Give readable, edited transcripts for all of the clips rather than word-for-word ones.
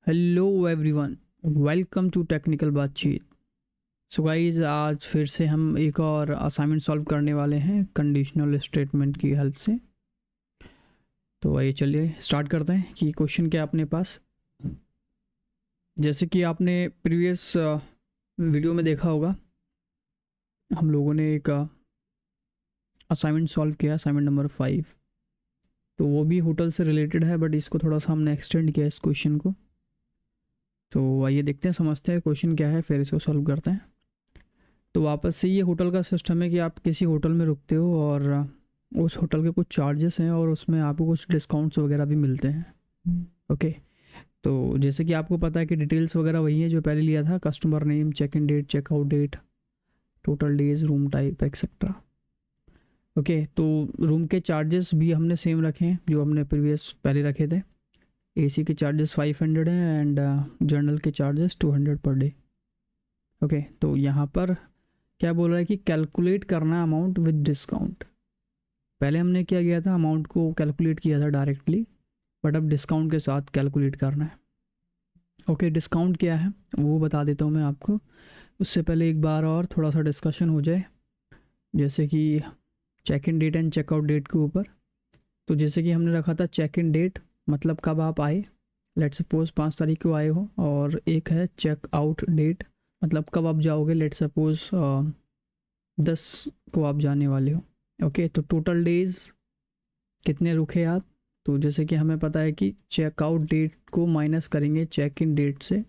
Hello everyone, welcome to technical बातचीत। So guys, आज फिर से हम एक और असाइनमेंट सॉल्व करने वाले हैं कंडीशनल स्टेटमेंट की हेल्प से। तो आइए चलिए स्टार्ट करते हैं कि क्वेश्चन क्या है अपने पास। जैसे कि आपने प्रीवियस वीडियो में देखा होगा, हम लोगों ने एक असाइनमेंट सॉल्व किया, असाइनमेंट नंबर 5। तो वो भी होटल से रिलेटेड है, बट इसको थोड़ा सा हमने एक्सटेंड किया इस क्वेश्चन को। तो आइए देखते हैं, समझते हैं क्वेश्चन क्या है, फिर इसको सॉल्व करते हैं। तो वापस से ये होटल का सिस्टम है कि आप किसी होटल में रुकते हो और उस होटल के कुछ चार्जेस हैं और उसमें आपको कुछ डिस्काउंट्स वगैरह भी मिलते हैं। ओके, तो जैसे कि आपको पता है कि डिटेल्स वगैरह वही है जो पहले लिया था, customer name, check in date, checkout date, total days, room type etcetera. Okay, तो रूम के चार्जेस भी हमने सेम रखे हैं जो हमने प्रीवियस पहले रखे थे। एसी के चार्जेस 500 हैं एंड जनरल के चार्जेस 200 पर डे। ओके, तो यहाँ पर क्या बोल रहा है कि कैलकुलेट करना अमाउंट विद डिस्काउंट। पहले हमने क्या किया था, अमाउंट को कैलकुलेट किया था डायरेक्टली, बट अब डिस्काउंट के साथ कैलकुलेट करना है। ओके, डिस्काउंट क्या है वो बता देता हूँ मैं आपको। उससे पहले एक बार और थोड़ा सा डिस्कशन हो जाए, जैसे कि check in date and checkout date के ऊपर। तो जैसे कि हमने रखा था चेक इन डेट मतलब कब आप आए, लेट सपोज 5 तारीख को आए हो, और एक है चेक आउट डेट मतलब कब आप जाओगे, लेट सपोज 10 को आप जाने वाले हो। ओके, तो टोटल डेज कितने रुके आप। तो जैसे कि हमें पता है कि चेकआउट डेट को माइनस करेंगे चेक इन डेट से,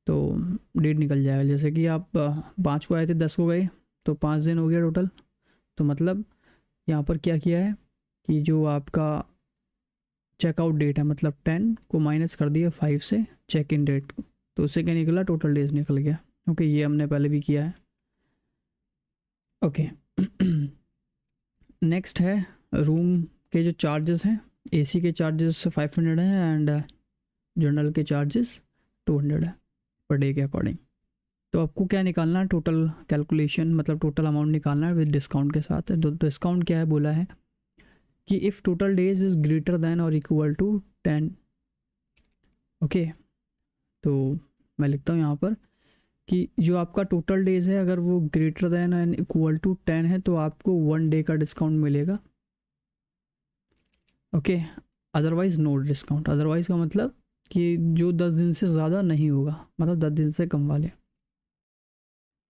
तो डेट निकल जाएगा। जैसे कि आप 5 को आए थे, 10 को गए, तो 5 दिन हो गया टोटल। तो मतलब यहाँ पर क्या किया है कि जो आपका चेकआउट डेट है मतलब 10 को माइनस कर दिया 5 से चेक इन डेट को, तो उससे क्या निकला, टोटल डेज निकल गया। ओके, ये हमने पहले भी किया है। ओके नेक्स्ट है रूम के जो चार्जेस हैं। एसी के चार्जेस 500 हैं एंड जनरल के चार्जेस 200 है पर डे के अकॉर्डिंग। तो आपको क्या निकालना है, टोटल कैलकुलेशन मतलब टोटल अमाउंट निकालना है विद डिस्काउंट के साथ। तो डिस्काउंट क्या है बोला है कि if total days is greater than और इक्वल टू 10। ओके, तो मैं लिखता हूँ यहाँ पर कि जो आपका टोटल डेज है अगर वो greater than and equal to 10 है तो आपको 1 डे का डिस्काउंट मिलेगा। Okay, otherwise no discount. Otherwise का मतलब कि जो 10 दिन से ज़्यादा नहीं होगा, मतलब 10 दिन से कम वाले।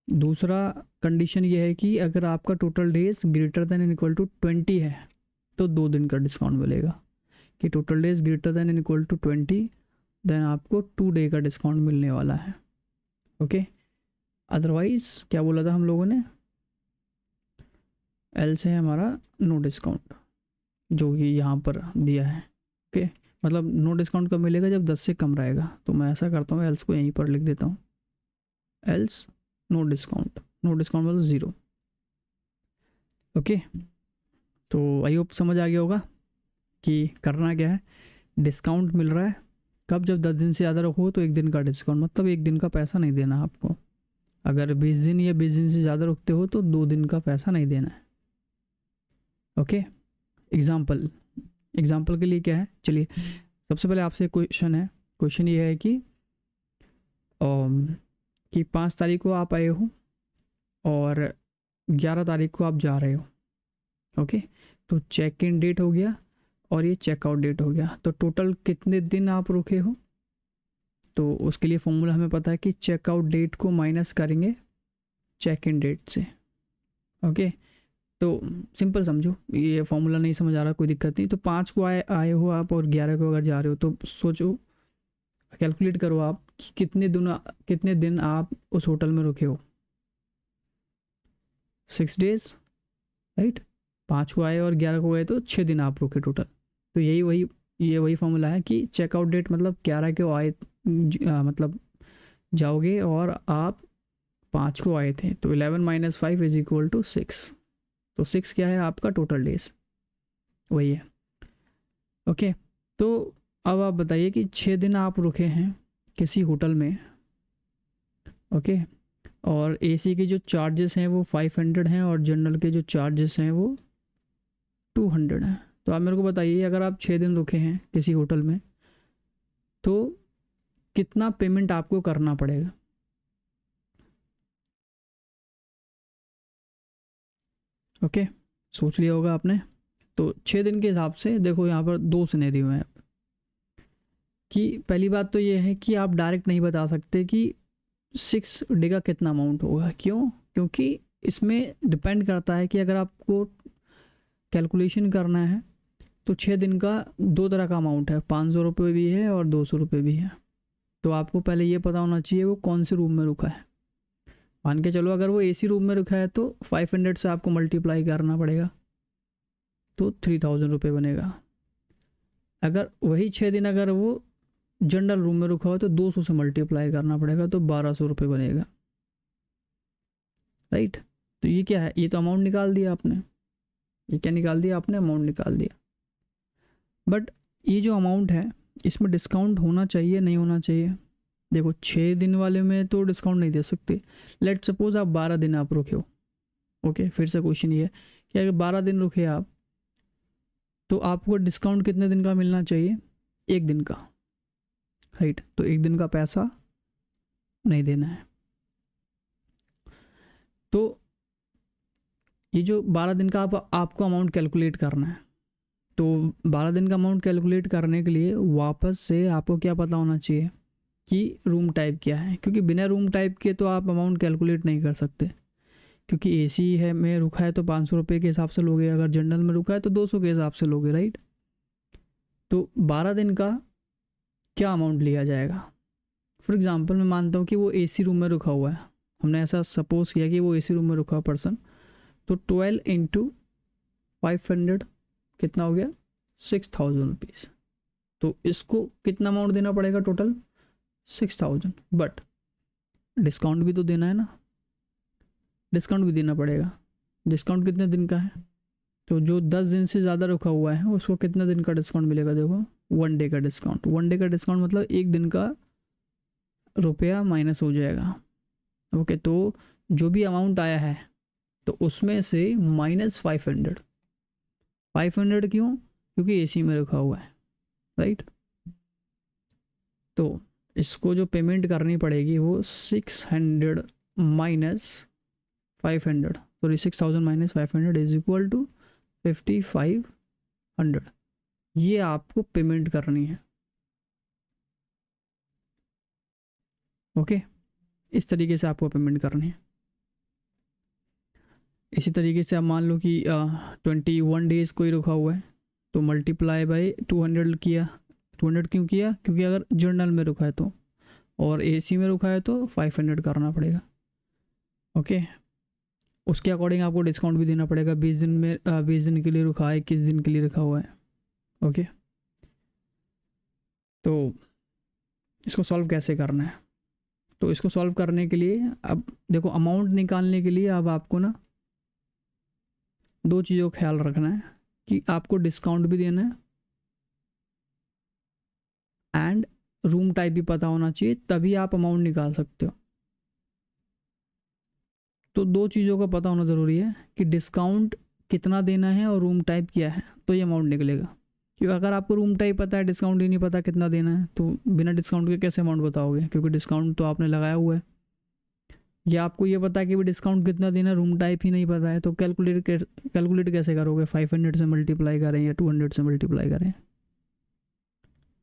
दूसरा कंडीशन ये है कि अगर आपका total days greater than and equal to 20 है तो 2 दिन का डिस्काउंट मिलेगा। कि total days greater than and equal to 20, then आपको 2 डे का डिस्काउंट मिलने वाला है। ओके, अदरवाइज़ क्या बोला था हम लोगों ने, एल से है हमारा नो डिस्काउंट, जो कि यहाँ पर दिया है। ओके, मतलब नो डिस्काउंट कब मिलेगा, जब 10 से कम रहेगा। तो मैं ऐसा करता हूँ, एल्स को यहीं पर लिख देता हूँ, else no discount. No discount मतलब 0। ओके, तो आई होप समझ आ गया होगा कि करना क्या है। डिस्काउंट मिल रहा है कब, जब 10 दिन से ज़्यादा रखो तो 1 दिन का डिस्काउंट, मतलब 1 दिन का पैसा नहीं देना आपको। अगर 20 दिन या 20 दिन से ज़्यादा रुकते हो तो 2 दिन का पैसा नहीं देना है। ओके, एग्जाम्पल के लिए क्या है, चलिए सबसे पहले आपसे क्वेश्चन है। क्वेश्चन ये है कि 5 तारीख को आप आए हो और 11 तारीख को आप जा रहे हो। ओके, तो चेक इन डेट हो गया और ये चेकआउट डेट हो गया, तो टोटल कितने दिन आप रुके हो। तो उसके लिए फॉर्मूला हमें पता है कि चेकआउट डेट को माइनस करेंगे चेक इन डेट से। ओके, तो सिंपल समझो, ये फॉर्मूला नहीं समझ आ रहा कोई दिक्कत नहीं। तो 5 को आए हो आप और 11 को अगर जा रहे हो तो सोचो, कैलकुलेट करो आप कि कितने दिन आप उस होटल में रुके हो। 6 डेज, राइट। 5 को आए और 11 को गए तो 6 दिन आप रुके टोटल। तो ये वही फॉर्मूला है कि चेकआउट डेट मतलब 11 को आए, मतलब जाओगे और आप 5 को आए थे, तो 11 माइनस 5 इज इक्वल टू 6। तो 6 क्या है आपका टोटल डेज, वही है। ओके, तो अब आप बताइए कि 6 दिन आप रुके हैं किसी होटल में। ओके, और एसी के जो चार्जेस हैं वो 500 हैं और जनरल के जो चार्जेस हैं वो 200 हैं। तो आप मेरे को बताइए, अगर आप 6 दिन रुके हैं किसी होटल में तो कितना पेमेंट आपको करना पड़ेगा। ओके, सोच लिया होगा आपने। तो 6 दिन के हिसाब से देखो, यहाँ पर 2 सिनेरियो हैं कि पहली बात तो ये है कि आप डायरेक्ट नहीं बता सकते कि 6 डे का कितना अमाउंट होगा। क्यों? क्योंकि इसमें डिपेंड करता है कि अगर आपको कैलकुलेशन करना है तो 6 दिन का 2 तरह का अमाउंट है, 500 रुपये भी है और 200 रुपये भी है। तो आपको पहले ये पता होना चाहिए वो कौन से रूम में रुका है। मान के चलो अगर वो एसी रूम में रुका है तो 500 से आपको मल्टीप्लाई करना पड़ेगा, तो 3000 रुपये बनेगा। अगर वही 6 दिन अगर वो जनरल रूम में रुका हो तो 200 से मल्टीप्लाई करना पड़ेगा, तो 1200 रुपये बनेगा। राइट, तो ये क्या है? ये तो अमाउंट निकाल दिया आपने। ये क्या निकाल दिया आपने? अमाउंट निकाल दिया। बट ये जो अमाउंट है इसमें डिस्काउंट होना चाहिए नहीं होना चाहिए? देखो 6 दिन वाले में तो डिस्काउंट नहीं दे सकते। लेट सपोज आप 12 दिन आप रुके हो। ओके, फिर से क्वेश्चन ये है कि अगर 12 दिन रुके आप तो आपको डिस्काउंट कितने दिन का मिलना चाहिए? 1 दिन का। राइट, तो 1 दिन का पैसा नहीं देना है। तो ये जो 12 दिन का आपको अमाउंट कैलकुलेट करना है, तो 12 दिन का अमाउंट कैलकुलेट करने के लिए वापस से आपको क्या पता होना चाहिए कि रूम टाइप क्या है, क्योंकि बिना रूम टाइप के तो आप अमाउंट कैलकुलेट नहीं कर सकते। क्योंकि एसी है में रुका है तो 500 रुपये के हिसाब से लोगे, अगर जनरल में रुका है तो 200 के हिसाब से लोगे। राइट, तो 12 दिन का क्या अमाउंट लिया जाएगा? फॉर एग्जांपल मैं मानता हूँ कि वो एसी रूम में रुका हुआ है, हमने ऐसा सपोज किया कि वो एसी रूम में रुका हुआ पर्सन, तो 12 इंटू 500 कितना हो गया? 6000 रुपीज़। तो इसको कितना अमाउंट देना पड़ेगा? टोटल 6000। बट डिस्काउंट भी तो देना है ना, डिस्काउंट भी देना पड़ेगा। डिस्काउंट कितने दिन का है? तो जो 10 दिन से ज़्यादा रुका हुआ है उसको कितने दिन का डिस्काउंट मिलेगा? देखो 1 डे का डिस्काउंट। 1 डे का डिस्काउंट मतलब 1 दिन का रुपया माइनस हो जाएगा। ओके, तो जो भी अमाउंट आया है तो उसमें से -500। 500 क्यों? क्योंकि एसी में रखा हुआ है। राइट, तो इसको जो पेमेंट करनी पड़ेगी वो 600 minus 500, sorry 6000 minus 500 is equal to 5500। ये आपको पेमेंट करनी है। ओके, इस तरीके से आपको पेमेंट करनी है। इसी तरीके से आप मान लो कि 21 डेज़ कोई रुका हुआ है तो मल्टीप्लाई बाय 200 किया। 200 क्यों किया? क्योंकि अगर जर्नल में रुका है तो, और एसी में रुका है तो 500 करना पड़ेगा। ओके, उसके अकॉर्डिंग आपको डिस्काउंट भी देना पड़ेगा। 20 दिन में 20 दिन के लिए रुका है, 21 दिन के लिए रखा हुआ है। ओके, तो इसको सॉल्व कैसे करना है? तो इसको सॉल्व करने के लिए अब देखो, अमाउंट निकालने के लिए अब आपको ना 2 चीज़ों का ख्याल रखना है कि आपको डिस्काउंट भी देना है एंड रूम टाइप भी पता होना चाहिए, तभी आप अमाउंट निकाल सकते हो। तो 2 चीज़ों का पता होना ज़रूरी है कि डिस्काउंट कितना देना है और रूम टाइप क्या है, तो ये अमाउंट निकलेगा। क्योंकि अगर आपको रूम टाइप पता है, डिस्काउंट ही नहीं पता कितना देना है, तो बिना डिस्काउंट के कैसे अमाउंट बताओगे? क्योंकि डिस्काउंट तो आपने लगाया हुआ है। या आपको ये पता है कि भी डिस्काउंट कितना देना, रूम टाइप ही नहीं पता है, तो कैलकुलेट कैसे करोगे? 500 से मल्टीप्लाई करें या 200 से मल्टीप्लाई करें?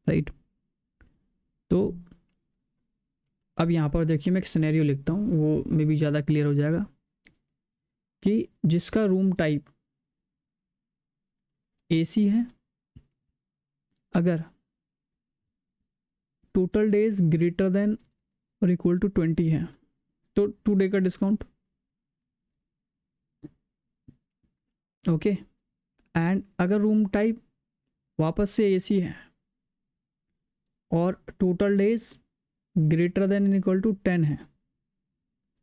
राइट, तो अब यहाँ पर देखिए मैं एक सिनेरियो लिखता हूँ, वो मे भी ज़्यादा क्लियर हो जाएगा कि जिसका रूम टाइप एसी है, अगर टोटल डेज ग्रेटर देन और इक्वल टू 20 है तो 2 डे का डिस्काउंट। ओके, एंड अगर रूम टाइप वापस से एसी है और total days greater than and equal to 10 है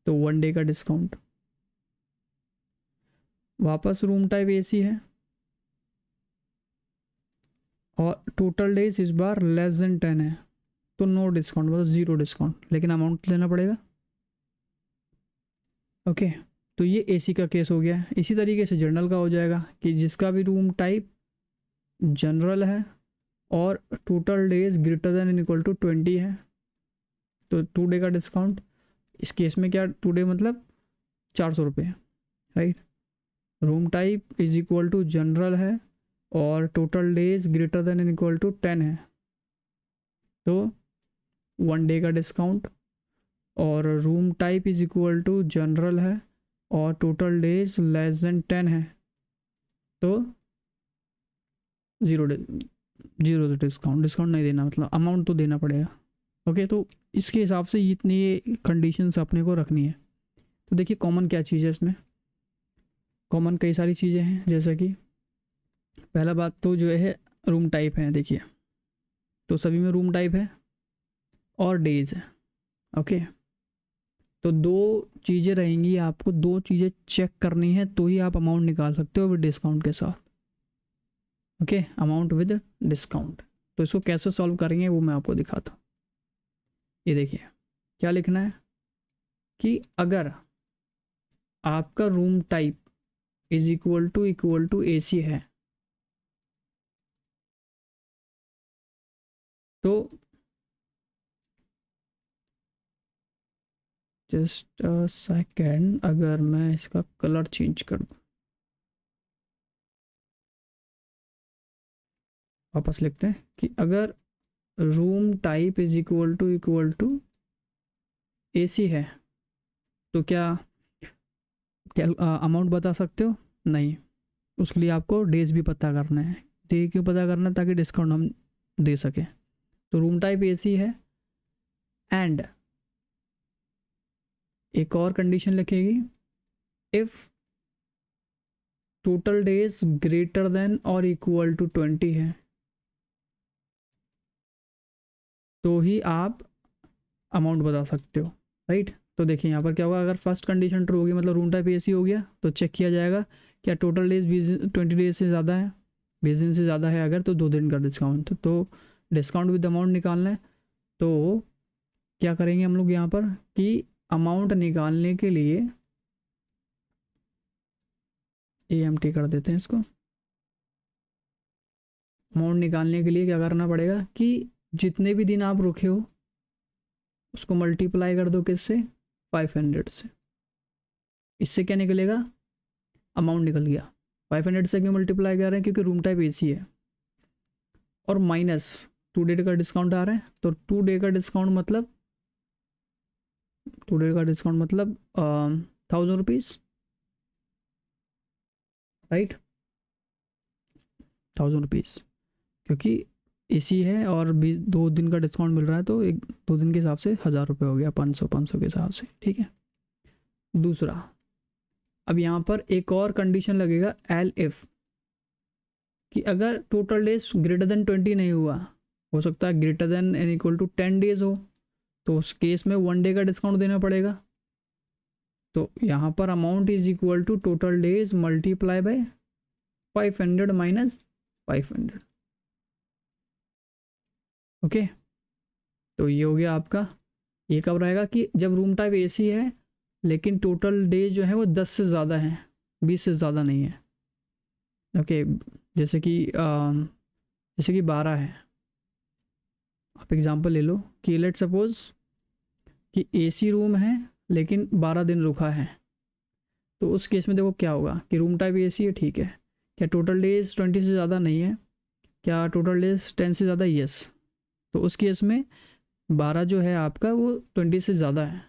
तो 1 डे का डिस्काउंट। वापस रूम टाइप एसी है और टोटल डेज इस बार लेस देन 10 है तो नो डिस्काउंट, मतलब 0 डिस्काउंट, लेकिन अमाउंट लेना पड़ेगा। ओके, तो ये एसी का केस हो गया। इसी तरीके से जनरल का हो जाएगा कि जिसका भी रूम टाइप जनरल है और total days greater than and equal to 20 है तो 2 डे का डिस्काउंट, इस केस में क्या 2 डे मतलब 400 रुपये, right. Room type is equal to general है और total days greater than and equal to 10 है, तो 1 डे का डिस्काउंट। और room type is equal to general है और टोटल डेज लेस देन 10 है, तो 0 डिस्काउंट, डिस्काउंट नहीं देना, मतलब अमाउंट तो देना पड़ेगा। ओके, तो इसके हिसाब से इतनी कंडीशंस अपने को रखनी है। तो देखिए कॉमन क्या चीज़ है इसमें, कॉमन कई सारी चीज़ें हैं, जैसा कि पहला बात तो जो है रूम टाइप है। देखिए तो सभी में रूम टाइप है और डेज है। ओके, तो 2 चीज़ें रहेंगी, आपको 2 चीज़ें चेक करनी है तो ही आप अमाउंट निकाल सकते हो विद डिस्काउंट के साथ। Okay, amount with discount. तो इसको कैसे सॉल्व करेंगे वो मैं आपको दिखाता हूँ। ये देखिए क्या लिखना है कि अगर आपका room type is equal to AC है, तो जस्ट अ सेकेंड, अगर मैं इसका कलर चेंज कर दूँ, वापस लिखते हैं कि अगर room type is equal to AC है, तो क्या अमाउंट बता सकते हो? नहीं, उसके लिए आपको डेज भी पता करना है। डे क्यों पता करना है? ताकि डिस्काउंट हम दे सकें। तो रूम टाइप AC है एंड एक और कंडीशन लिखेगी, if total days greater than और इक्वल टू 20 है, तो ही आप अमाउंट बता सकते हो, राइट। तो देखिए यहाँ पर क्या होगा, अगर फर्स्ट कंडीशन ट्रू होगी मतलब रूम टाइप AC हो गया, तो चेक किया जाएगा क्या टोटल डेज 20 डेज से ज़्यादा है, 20 दिन से ज़्यादा है अगर, तो 2 दिन का डिस्काउंट। तो डिस्काउंट विद अमाउंट निकालना है, तो क्या करेंगे हम लोग यहाँ पर कि अमाउंट निकालने के लिए AMT कर देते हैं इसको। अमाउंट निकालने के लिए क्या करना पड़ेगा कि जितने भी दिन आप रुके हो उसको मल्टीप्लाई कर दो किससे, 500 से। इससे क्या निकलेगा, अमाउंट निकल गया। 500 से क्यों मल्टीप्लाई कर रहे हैं, क्योंकि रूम टाइप AC है, और माइनस 2 डे का डिस्काउंट आ रहा है, तो 2 डे का डिस्काउंट मतलब 1000 रुपीज़, राइट, 1000 रुपीज़, क्योंकि AC है और 2 दिन का डिस्काउंट मिल रहा है, तो 2 दिन के हिसाब से 1000 रुपये हो गया, 500 के हिसाब से, ठीक है। दूसरा, अब यहाँ पर एक और कंडीशन लगेगा LF, कि अगर टोटल डेज ग्रेटर देन 20 नहीं हुआ, हो सकता है greater than and equal to 10 days हो, तो उस केस में 1 डे का डिस्काउंट देना पड़ेगा। तो यहाँ पर amount is equal to total days multiply by 500 minus 500। Okay, तो ये हो गया आपका। ये कब रहेगा कि जब रूम टाइप AC है लेकिन टोटल डेज जो है वो 10 से ज़्यादा है, 20 से ज़्यादा नहीं है। ओके, जैसे कि 12 है। आप एग्जांपल ले लो कि लेट सपोज कि AC रूम है लेकिन 12 दिन रुका है, तो उस केस में देखो क्या होगा कि रूम टाइप AC है, ठीक है, क्या टोटल डेज 20 से ज़्यादा नहीं है, क्या टोटल डेज 10 से ज़्यादा, यस। तो उस केस में 12 जो है आपका वो 20 से ज़्यादा है,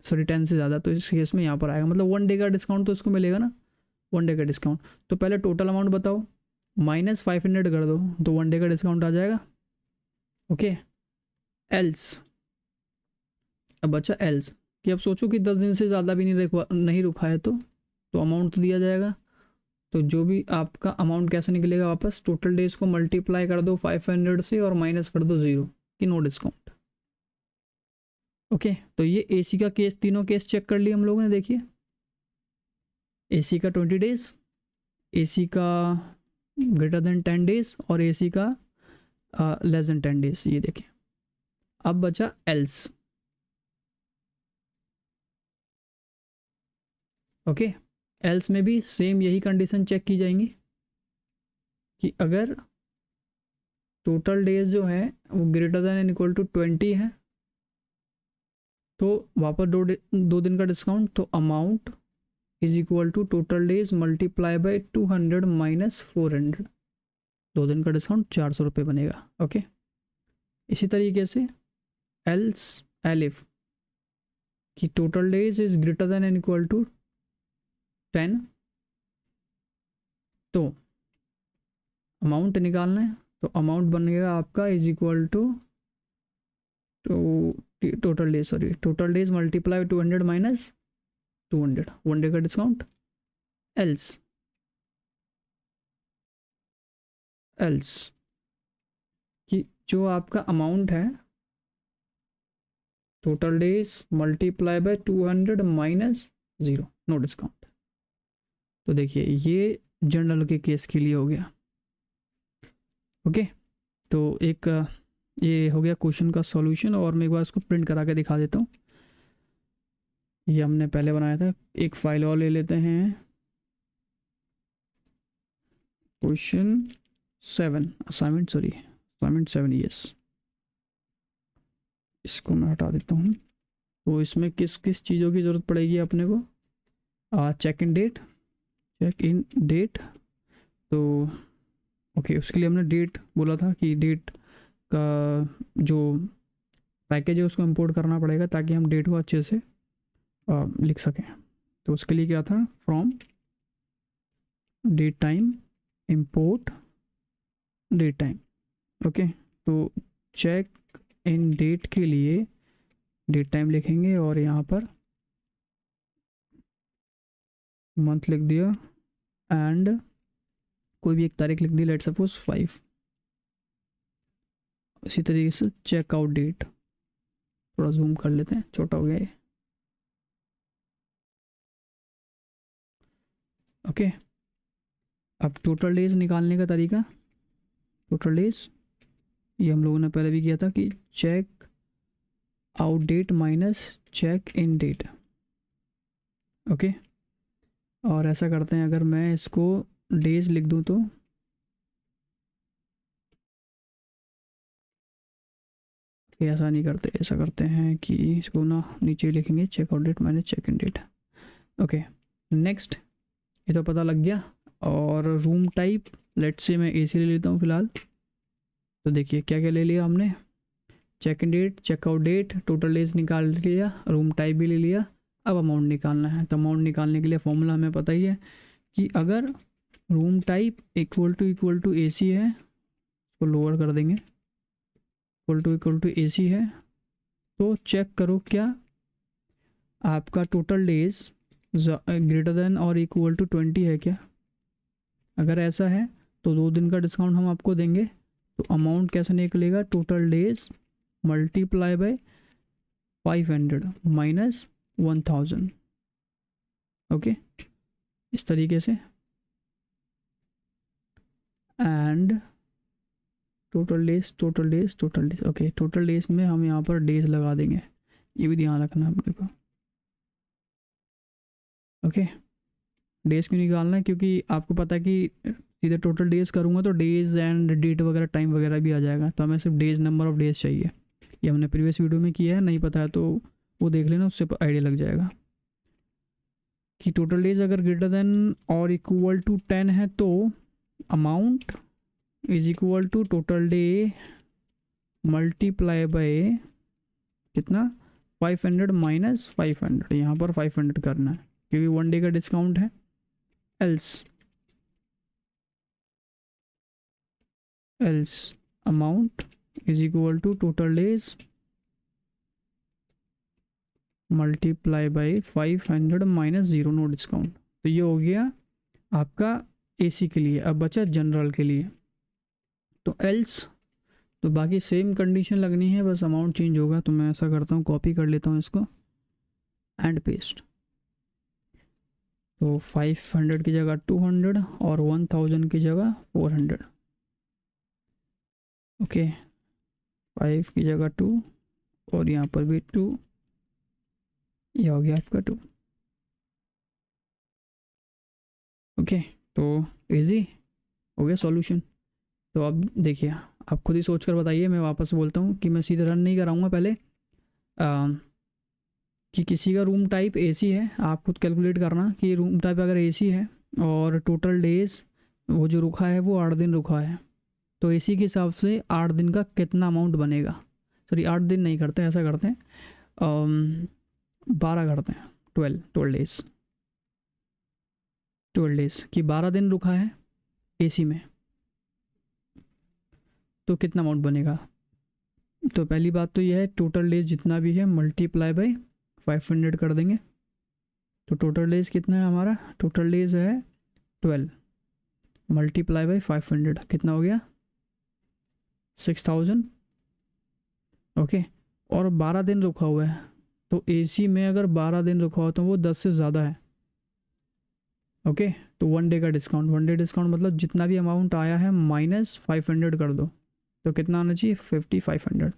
सॉरी 10 से ज़्यादा, तो इस केस में यहाँ पर आएगा, मतलब 1 डे का डिस्काउंट तो इसको मिलेगा ना, 1 डे का डिस्काउंट। तो पहले टोटल अमाउंट बताओ, माइनस 500 कर दो, तो 1 डे का डिस्काउंट आ जाएगा। ओके, एल्स, अब बचा एल्स, कि अब सोचो कि 10 दिन से ज़्यादा भी नहीं रुका है, तो अमाउंट तो दिया जाएगा। तो जो भी आपका अमाउंट कैसे निकलेगा वापस, टोटल डेज को मल्टीप्लाई कर दो 500 से और माइनस कर दो 0 कि नो डिस्काउंट। ओके, तो ये AC का केस, तीनों केस चेक कर लिए हम लोगों ने। देखिए AC का 20 डेज, AC का ग्रेटर देन 10 डेज और AC का लेस देन 10 डेज, ये देखें। अब बचा एल्स। ओके, एल्स में भी सेम यही कंडीशन चेक की जाएंगी कि अगर टोटल डेज जो है वो greater than and equal to 20 है, तो वापस 2 दिन का डिस्काउंट, तो amount is equal to total days multiply by 200 minus 400। 2 दिन का डिस्काउंट 400 रुपये बनेगा। ओके, इसी तरीके से एल्स एलिफ कि total days is greater than and equal to 10, तो अमाउंट निकालना है, तो अमाउंट बनेगा आपका is equal to total days, sorry total days multiply 200 minus 200, 1 day का डिस्काउंट। एल्स कि जो आपका अमाउंट है total days multiply by 200 minus 0, no discount. तो देखिए ये जनरल के केस के लिए हो गया। ओके, तो एक ये हो गया क्वेश्चन का सॉल्यूशन, और मैं एक बार इसको प्रिंट करा के दिखा देता हूँ। ये हमने पहले बनाया था, एक फाइल और ले लेते हैं, क्वेश्चन 7 असाइनमेंट 7, यस, इसको मैं हटा देता हूँ। तो इसमें किस किस चीज़ों की ज़रूरत पड़ेगी अपने को? चेक इन डेट, तो ओके, उसके लिए हमने डेट बोला था कि डेट का जो पैकेज है उसको इंपोर्ट करना पड़ेगा ताकि हम डेट को अच्छे से लिख सकें। तो उसके लिए क्या था, from date time import date time. Okay, तो चेक इन डेट के लिए डेट टाइम लिखेंगे और यहाँ पर मंथ लिख दिया एंड कोई भी एक तारीख लिख दी, लेट सपोज 5। इसी तरीके से चेकआउट डेट, थोड़ा जूम कर लेते हैं, छोटा हो गया ये। ओके, अब टोटल डेज निकालने का तरीका, टोटल डेज ये हम लोगों ने पहले भी किया था कि check out date minus check in date. Okay, और ऐसा करते हैं, अगर मैं इसको डेज लिख दूं तो ऐसा नहीं करते, ऐसा करते हैं कि इसको ना नीचे लिखेंगे check out date minus check in date. Okay, next, ये तो पता लग गया। और रूम टाइप, लेट से मैं एसी ले लेता हूँ फिलहाल। तो देखिए क्या क्या ले लिया हमने, check in date, checkout date, total days निकाल लिया, रूम टाइप भी ले लिया। अब अमाउंट निकालना है, तो अमाउंट निकालने के लिए फॉर्मूला हमें पता ही है कि अगर room type equal to AC है, उसको लोअर कर देंगे, इक्वल टू एसी है, तो चेक करो क्या आपका टोटल डेज ग्रेटर देन और इक्वल टू 20 है क्या। अगर ऐसा है तो 2 दिन का डिस्काउंट हम आपको देंगे। तो अमाउंट कैसे निकलेगा, total days multiply by 500 minus 1000। Okay, इस तरीके से, and total days. Okay, total days में हम यहाँ पर डेज लगा देंगे, ये भी ध्यान रखना है अपने को। ओके, डेज क्यों निकालना है, क्योंकि आपको पता है कि सीधे टोटल डेज करूँगा तो डेज एंड डेट वगैरह टाइम वगैरह भी आ जाएगा, तो हमें सिर्फ डेज, नंबर ऑफ डेज चाहिए। ये हमने प्रीवियस वीडियो में किया है, नहीं पता है तो वो देख लेना, उससे आइडिया लग जाएगा कि टोटल डेज अगर ग्रेटर देन और इक्वल टू 10 है तो amount is equal to total day multiply by कितना, 500 माइनस 500। यहाँ पर 500 करना है क्योंकि 1 डे का डिस्काउंट है। Else amount is equal to total days multiply by 500 minus 0, no discount. तो ये हो गया आपका एसी के लिए। अब बचा जनरल के लिए, तो एल्स, तो बाकी सेम कंडीशन लगनी है, बस अमाउंट चेंज होगा। तो मैं ऐसा करता हूँ, कॉपी कर लेता हूँ इसको एंड पेस्ट। तो 500 की जगह 200 और 1000 की जगह 400। ओके, 5 की जगह 2 और यहाँ पर भी 2, ये हो गया आपका 2। ओके, तो इजी हो गया सॉल्यूशन। तो अब देखिए, आप खुद ही सोच कर बताइए, मैं वापस बोलता हूँ कि मैं सीधे रन नहीं कराऊंगा, पहले कि किसी का रूम टाइप एसी है, आप खुद कैलकुलेट करना कि रूम टाइप अगर एसी है और टोटल डेज वो जो रुका है वो 8 दिन रुका है, तो एसी के हिसाब से 8 दिन का कितना अमाउंट बनेगा। सॉरी 8 दिन नहीं करते, ऐसा करते हैं 12 करते हैं, 12 डेज कि 12 दिन रुका है एसी में, तो कितना अमाउंट बनेगा। तो पहली बात तो यह है टोटल डेज जितना भी है मल्टीप्लाई बाय 500 कर देंगे। तो टोटल डेज कितना है हमारा, टोटल डेज है 12 मल्टीप्लाई बाय 500 कितना हो गया 6000। ओके, और 12 दिन रुका हुआ है, तो एसी में अगर 12 दिन रुका हुआ तो वो 10 से ज़्यादा है। ओके, तो 1 डे का डिस्काउंट, 1 डे डिस्काउंट मतलब जितना भी अमाउंट आया है माइनस 500 कर दो, तो कितना आना चाहिए 5500।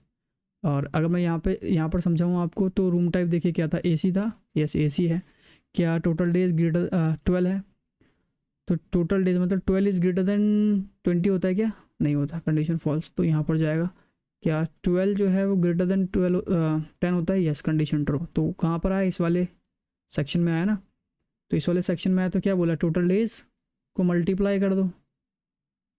और अगर मैं यहाँ पर समझाऊँ आपको, तो रूम टाइप देखिए क्या था, एसी था, यस एसी है। क्या टोटल डेज ग्रेटर 12 है, तो टोटल डेज मतलब 12 इज़ ग्रेटर देन 20 होता है क्या, नहीं होता, कंडीशन फॉल्स। तो यहाँ पर जाएगा क्या 12 जो है वो ग्रेटर देन 10 होता है, यस कंडीशन ट्रू। तो कहाँ पर आया, इस वाले सेक्शन में आया ना, तो इस वाले सेक्शन में आया तो क्या बोला, टोटल डेज को मल्टीप्लाई कर दो,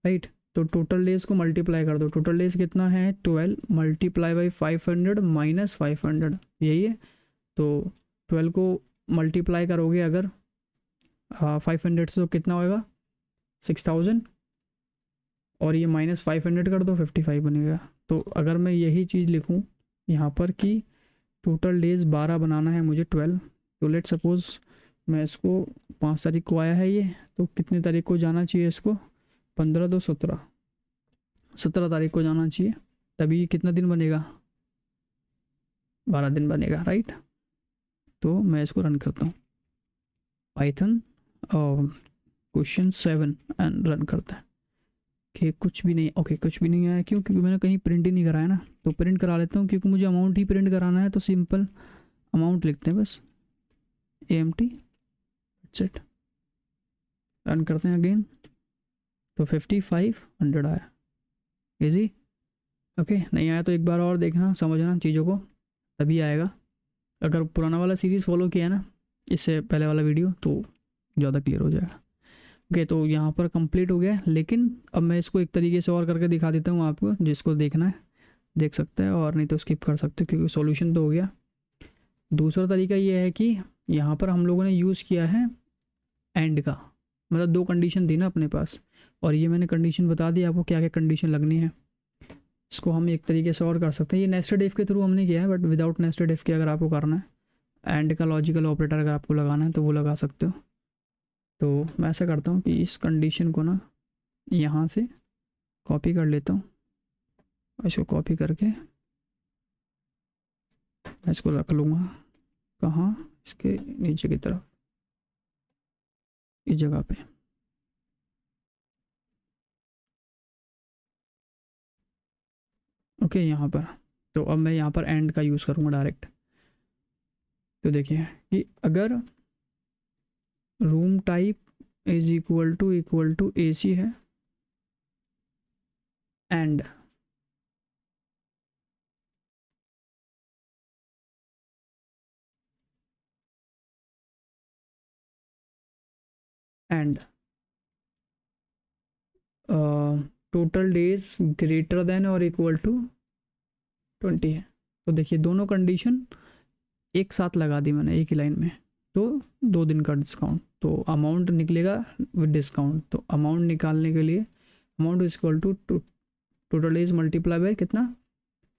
राइट। तो टोटल डेज को मल्टीप्लाई कर दो, टोटल डेज कितना है 12 मल्टीप्लाई बाई 500 माइनस 500, यही है। तो 12 को मल्टीप्लाई करोगे अगर 500 से तो कितना होएगा 6000, और ये माइनस 500 कर दो 55 बनेगा। तो अगर मैं यही चीज़ लिखूँ यहाँ पर कि टोटल डेज 12 बनाना है मुझे 12, तो लेट सपोज़ मैं इसको 5 तारीख को आया है ये, तो कितने तारीख को जाना चाहिए इसको 15 तो 17 तारीख को जाना चाहिए, तभी कितना दिन बनेगा 12 दिन बनेगा, राइट। तो मैं इसको रन करता हूँ पाइथन क्वेश्चन 7 एंड रन करता है कि कुछ भी नहीं, ओके कुछ भी नहीं आया, क्यों, क्योंकि मैंने कहीं प्रिंट ही नहीं कराया ना, तो प्रिंट करा लेता हूँ क्योंकि मुझे अमाउंट ही प्रिंट कराना है, तो सिंपल अमाउंट लिखते हैं बस AMT सेट, रन करते हैं अगेन, तो 5500 आया, इजी। ओके, नहीं आया तो एक बार और देखना, समझना चीज़ों को, तभी आएगा। अगर पुराना वाला सीरीज़ फॉलो किया ना, इससे पहले वाला वीडियो, तो ज़्यादा क्लियर हो जाएगा। ओके, तो यहाँ पर कंप्लीट हो गया, लेकिन अब मैं इसको एक तरीके से और करके दिखा देता हूँ आपको, जिसको देखना है देख सकते हैं, और नहीं तो स्किप कर सकते हो, क्योंकि सॉल्यूशन तो हो गया। दूसरा तरीका ये है कि यहाँ पर हम लोगों ने यूज़ किया है एंड का, मतलब 2 कंडीशन थी ना अपने पास, और ये मैंने कंडीशन बता दी आपको क्या क्या कंडीशन लगनी है। इसको हम एक तरीके से और कर सकते हैं, ये नेस्टेड इफ के थ्रू हमने किया है, बट विदाउट नेस्टेड इफ के अगर आपको करना है, एंड का लॉजिकल ऑपरेटर अगर आपको लगाना है तो वो लगा सकते हो। तो मैं ऐसा करता हूँ कि इस कंडीशन को ना यहाँ से कॉपी कर लेता हूँ, इसको कॉपी करके मैं इसको रख लूँगा कहाँ, इसके नीचे की तरफ, इस जगह पे। ओके, यहाँ पर, तो अब मैं यहाँ पर एंड का यूज़ करूँगा डायरेक्ट। तो देखिए कि अगर room type is equal to AC है and total days greater than और इक्वल टू 20 है, तो देखिए दोनों कंडीशन एक साथ लगा दी मैंने एक ही लाइन में, तो 2 दिन का डिस्काउंट, तो अमाउंट निकलेगा विद डिस्काउंट। तो अमाउंट निकालने के लिए amount is equal to total days multiply by कितना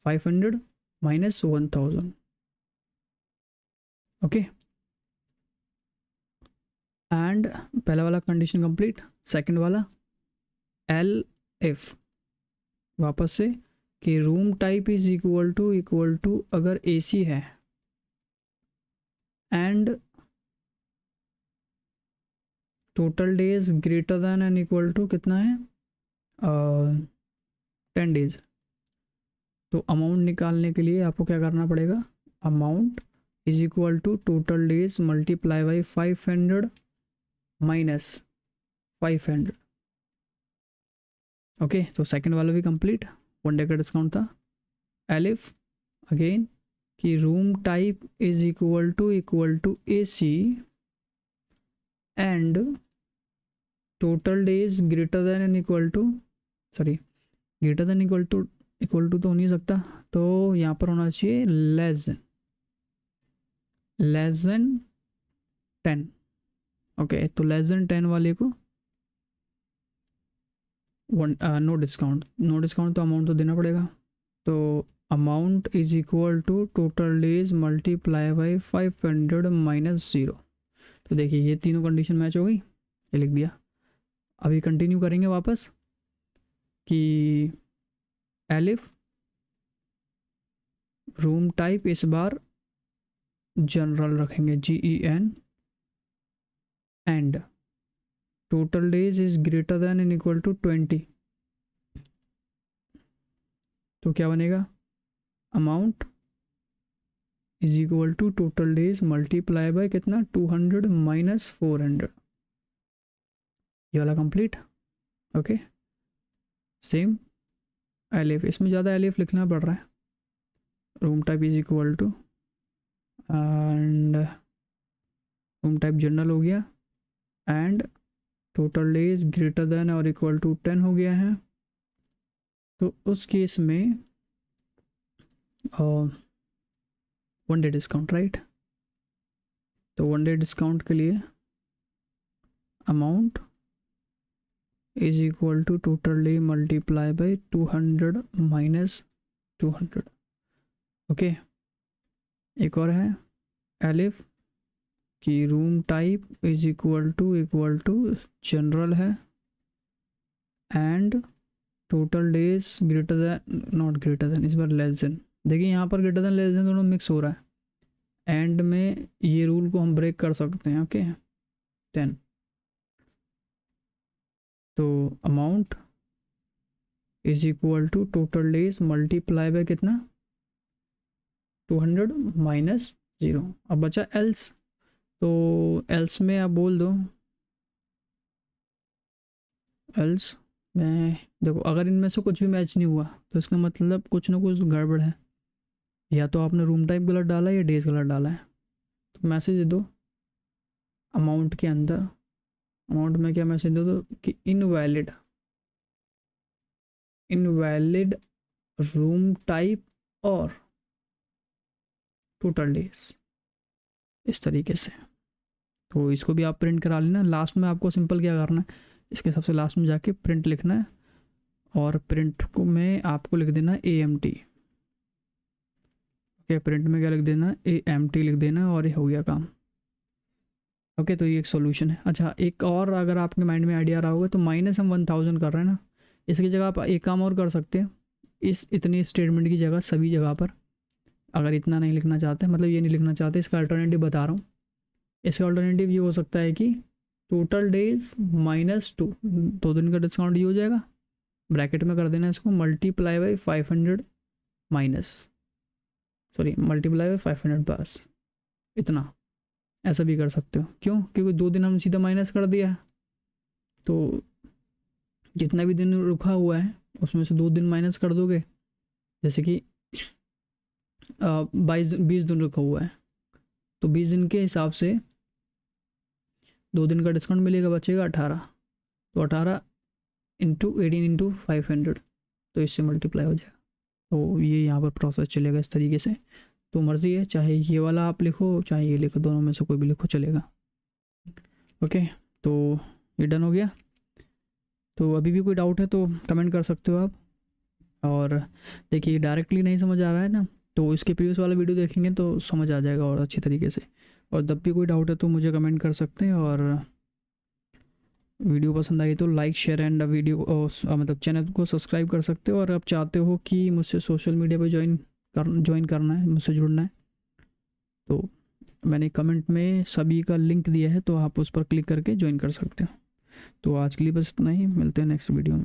500 माइनस 1000। ओके, एंड पहला वाला कंडीशन कंप्लीट, सेकंड वाला LF वापस से कि room type is equal to अगर AC है and total days greater than and equal to कितना है 10 डेज। तो अमाउंट निकालने के लिए आपको क्या करना पड़ेगा, amount is equal to total days multiply by 500 minus 500। Okay, तो सेकंड वाला भी कंप्लीट, 1 डे का डिस्काउंट था। एलिफ अगेन कि room type is equal to AC and total days greater than and equal to, sorry greater than equal to तो हो नहीं सकता, तो यहाँ पर होना चाहिए लेस देन 10। ओके, तो लेस देन 10 वाले को नो डिस्काउंट तो अमाउंट तो देना पड़ेगा। तो amount is equal to total days multiply by 500 minus 0। तो देखिए ये तीनों कंडीशन मैच हो गई, ये लिख दिया। अभी कंटिन्यू करेंगे वापस कि एलिफ रूम टाइप इस बार जनरल रखेंगे GEN and total days is greater than and equal to 20। तो क्या बनेगा, amount is equal to total days multiply by कितना 200 माइनस 400। ये वाला कंप्लीट। ओके, सेम एलिफ, इसमें ज़्यादा एलिफ लिखना पड़ रहा है। Room type is equal to and room type general हो गया and total days greater than और इक्वल टू 10 हो गया है। तो उस केस में 1 डे डिस्काउंट, राइट। तो 1 डे डिस्काउंट के लिए amount is equal to total day multiply by 200 minus 200। Okay, एक और है एलिफ कि room type is equal to general है and total days greater than, not greater than, इस बार लेस देन। देखिए यहाँ पर ग्रेटर देन लेस देन दोनों मिक्स हो रहा है। एंड में ये रूल को हम ब्रेक कर सकते हैं। ओके, 10। तो amount is equal to total days multiply by कितना 200 माइनस 0। अब बचा एल्स, तो एल्स में आप बोल दो, एल्स में देखो अगर इनमें से कुछ भी मैच नहीं हुआ तो इसका मतलब कुछ ना कुछ गड़बड़ है, या तो आपने रूम टाइप गलत डाला है या डेज गलत डाला है। तो मैसेज दे दो अमाउंट के अंदर, अमाउंट में क्या मैसेज दे दो कि इनवैलिड रूम टाइप और टोटल डेज, इस तरीके से। तो इसको भी आप प्रिंट करा लेना। लास्ट में आपको सिंपल क्या करना है, इसके सबसे लास्ट में जाके प्रिंट लिखना है और प्रिंट को में आपको लिख देना AMT। ओके, प्रिंट में क्या लिख देना, AMT लिख देना और ये हो गया काम। ओके, तो ये एक सॉल्यूशन है। अच्छा, एक और अगर आपके माइंड में आइडिया रहा होगा तो माइनस हम 1000 कर रहे हैं ना, इसकी जगह आप एक काम और कर सकते हैं। इस इतनी स्टेटमेंट की जगह सभी जगह पर अगर इतना नहीं लिखना चाहते, मतलब ये नहीं लिखना चाहते, इसका अल्टरनेटिव बता रहा हूँ। इसका अल्टरनेटिव ये हो सकता है कि टोटल डेज माइनस 2, 2 दिन का डिस्काउंट ये हो जाएगा, ब्रैकेट में कर देना इसको multiply by 500 minus, sorry multiply by 500 बस इतना। ऐसा भी कर सकते हो, क्यों, क्योंकि 2 दिन हम सीधा माइनस कर दिया है, तो जितना भी दिन रुका हुआ है उसमें से 2 दिन माइनस कर दोगे। जैसे कि 20 दिन रुका हुआ है, तो 20 दिन के हिसाब से 2 दिन का डिस्काउंट मिलेगा, बचेगा 18। तो 18 इंटू 18 इंटू 500, तो इससे मल्टीप्लाई हो जाएगा। तो ये यहाँ पर प्रोसेस चलेगा इस तरीके से। तो मर्ज़ी है, चाहे ये वाला आप लिखो चाहे ये लिखो, दोनों में से कोई भी लिखो चलेगा। ओके, तो ये डन हो गया। तो अभी भी कोई डाउट है तो कमेंट कर सकते हो आप। और देखिए डायरेक्टली नहीं समझ आ रहा है ना, तो इसके प्रीवियस वाला वीडियो देखेंगे तो समझ आ जाएगा और अच्छी तरीके से। और जब भी कोई डाउट है तो मुझे कमेंट कर सकते हैं। और वीडियो पसंद आई तो लाइक शेयर एंड वीडियो मतलब चैनल को सब्सक्राइब कर सकते हो। और आप चाहते हो कि मुझसे सोशल मीडिया पर ज्वाइन करना है, मुझसे जुड़ना है, तो मैंने कमेंट में सभी का लिंक दिया है, तो आप उस पर क्लिक करके ज्वाइन कर सकते हो। तो आज के लिए बस इतना ही, मिलते हैं नेक्स्ट वीडियो में।